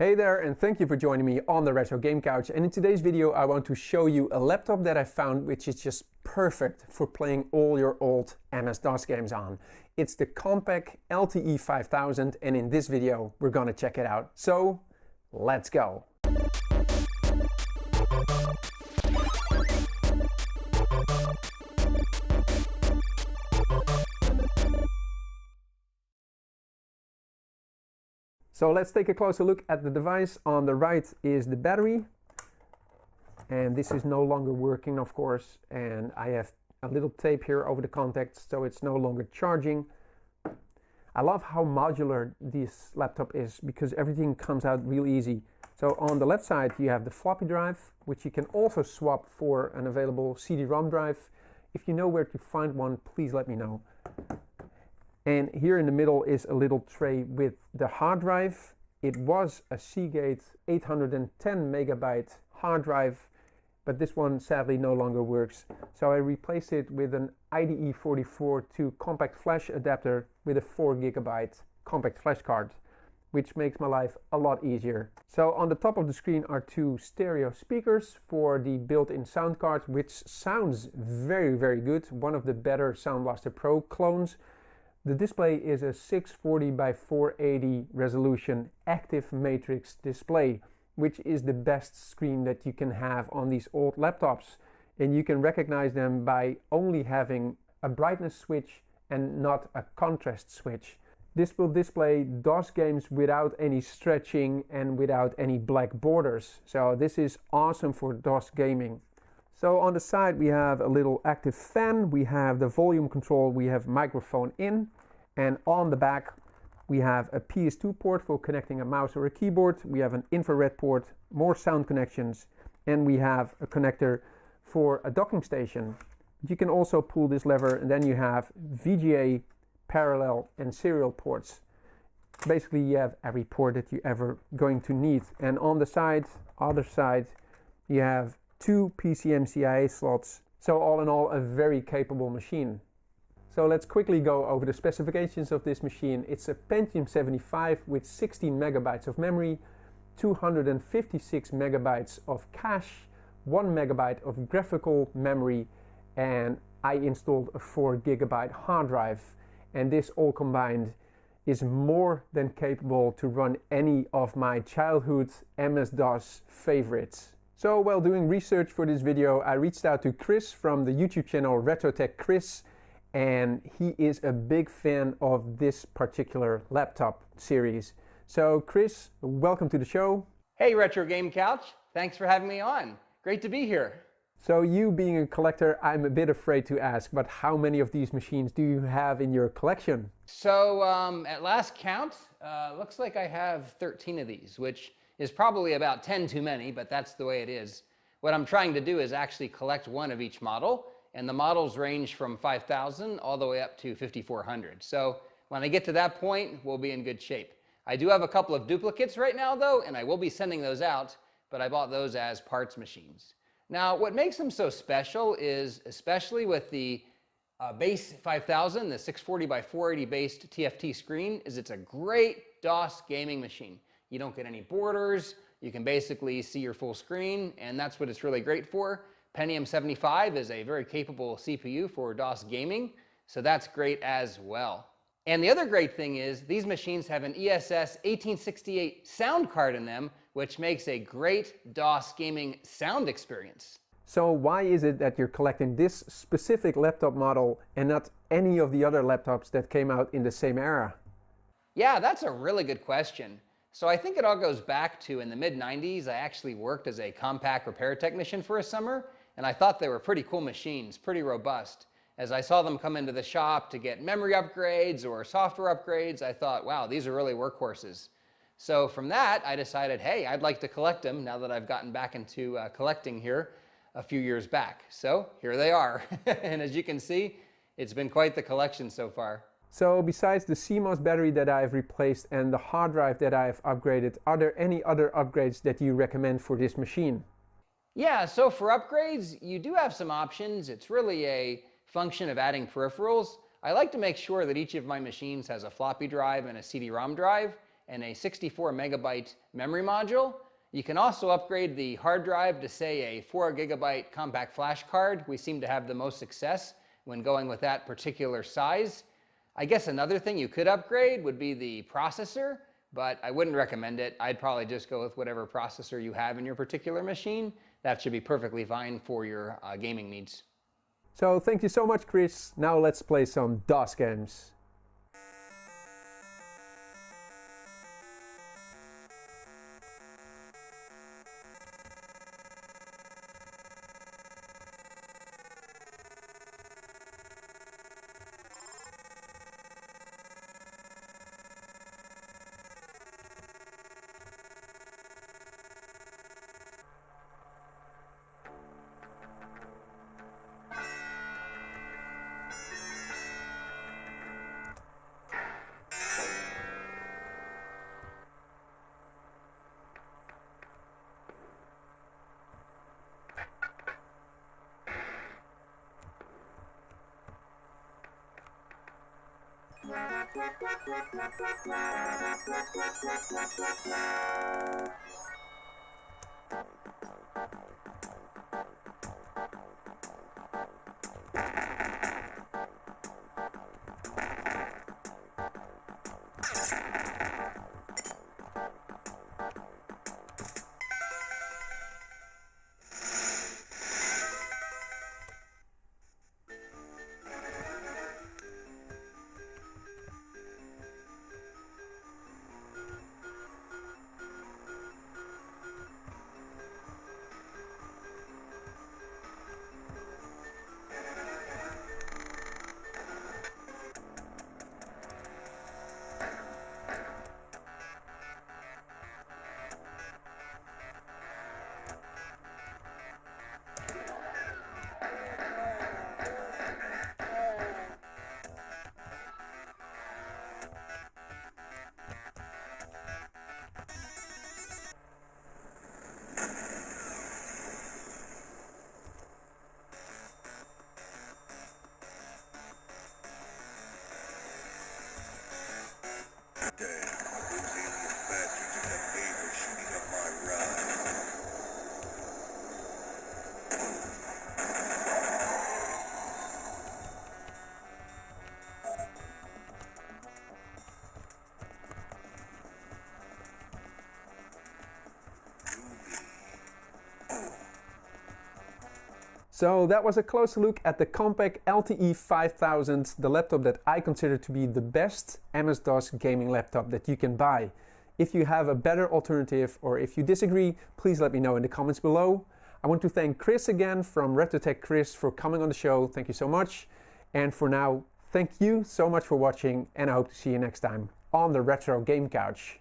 Hey there, and thank you for joining me on the Retro Game Couch. And in today's video I want to show you a laptop that I found which is just perfect for playing all your old MS-DOS games on. It's the Compaq LTE 5000, and in this video we're gonna check it out. So let's go! So let's take a closer look at the device. On the right is the battery, and this is no longer working, of course, and I have a little tape here over the contacts, so it's no longer charging. I love how modular this laptop is because everything comes out real easy. So on the left side you have the floppy drive, which you can also swap for an available CD-ROM drive. If you know where to find one, please let me know. And here in the middle is a little tray with the hard drive. It was a Seagate 810 megabyte hard drive, but this one sadly no longer works. So I replaced it with an IDE 44 to compact flash adapter with a 4 gigabyte compact flash card, which makes my life a lot easier. So on the top of the screen are two stereo speakers for the built-in sound card, which sounds very, very good. One of the better Sound Blaster Pro clones. The display is a 640 by 480 resolution active matrix display, which is the best screen that you can have on these old laptops. And you can recognize them by only having a brightness switch and not a contrast switch. This will display DOS games without any stretching and without any black borders. So this is awesome for DOS gaming. So on the side we have a little active fan, we have the volume control, we have microphone in, and on the back we have a PS2 port for connecting a mouse or a keyboard, we have an infrared port, more sound connections, and we have a connector for a docking station. You can also pull this lever and then you have VGA, parallel and serial ports. Basically you have every port that you're ever going to need. And on the side, other side, you have two PCMCIA slots. So all in all, a very capable machine. So let's quickly go over the specifications of this machine. It's a Pentium 75 with 16 megabytes of memory, 256 megabytes of cache, 1 megabyte of graphical memory, and I installed a 4 gigabyte hard drive. And this all combined is more than capable to run any of my childhood MS-DOS favorites. So while doing research for this video, I reached out to Chris from the YouTube channel RetroTech Chris, and he is a big fan of this particular laptop series. So Chris, welcome to the show. Hey Retro Game Couch, thanks for having me on. Great to be here. So you being a collector, I'm a bit afraid to ask, but how many of these machines do you have in your collection? So at last count, looks like I have 13 of these, which is probably about 10 too many, but that's the way it is. What I'm trying to do is actually collect one of each model, and the models range from 5,000 all the way up to 5,400. So when I get to that point, we'll be in good shape. I do have a couple of duplicates right now though, and I will be sending those out, but I bought those as parts machines. Now what makes them so special is, especially with the base 5000, the 640 by 480 based TFT screen, is it's a great DOS gaming machine. You don't get any borders, you can basically see your full screen, and that's what it's really great for. Pentium 75 is a very capable CPU for DOS gaming, so that's great as well. And the other great thing is these machines have an ESS 1868 sound card in them, which makes a great DOS gaming sound experience. So why is it that you're collecting this specific laptop model and not any of the other laptops that came out in the same era? Yeah, that's a really good question. So I think it all goes back to in the mid-90s, I actually worked as a Compaq repair technician for a summer, and I thought they were pretty cool machines, pretty robust. As I saw them come into the shop to get memory upgrades or software upgrades, I thought, wow, these are really workhorses. So from that, I decided, hey, I'd like to collect them now that I've gotten back into collecting here a few years back. So here they are. And as you can see, it's been quite the collection so far. So besides the CMOS battery that I've replaced and the hard drive that I've upgraded, are there any other upgrades that you recommend for this machine? Yeah, so for upgrades, you do have some options. It's really a function of adding peripherals. I like to make sure that each of my machines has a floppy drive and a CD-ROM drive, and a 64 megabyte memory module. You can also upgrade the hard drive to, say, a 4 gigabyte compact flash card. We seem to have the most success when going with that particular size. I guess another thing you could upgrade would be the processor, but I wouldn't recommend it. I'd probably just go with whatever processor you have in your particular machine. That should be perfectly fine for your gaming needs. So thank you so much, Chris. Now let's play some DOS games. So that was a closer look at the Compaq LTE 5000, the laptop that I consider to be the best MS-DOS gaming laptop that you can buy. If you have a better alternative or if you disagree, please let me know in the comments below. I want to thank Chris again from RetroTech Chris for coming on the show. Thank you so much. And for now, thank you so much for watching, and I hope to see you next time on the Retro Game Couch.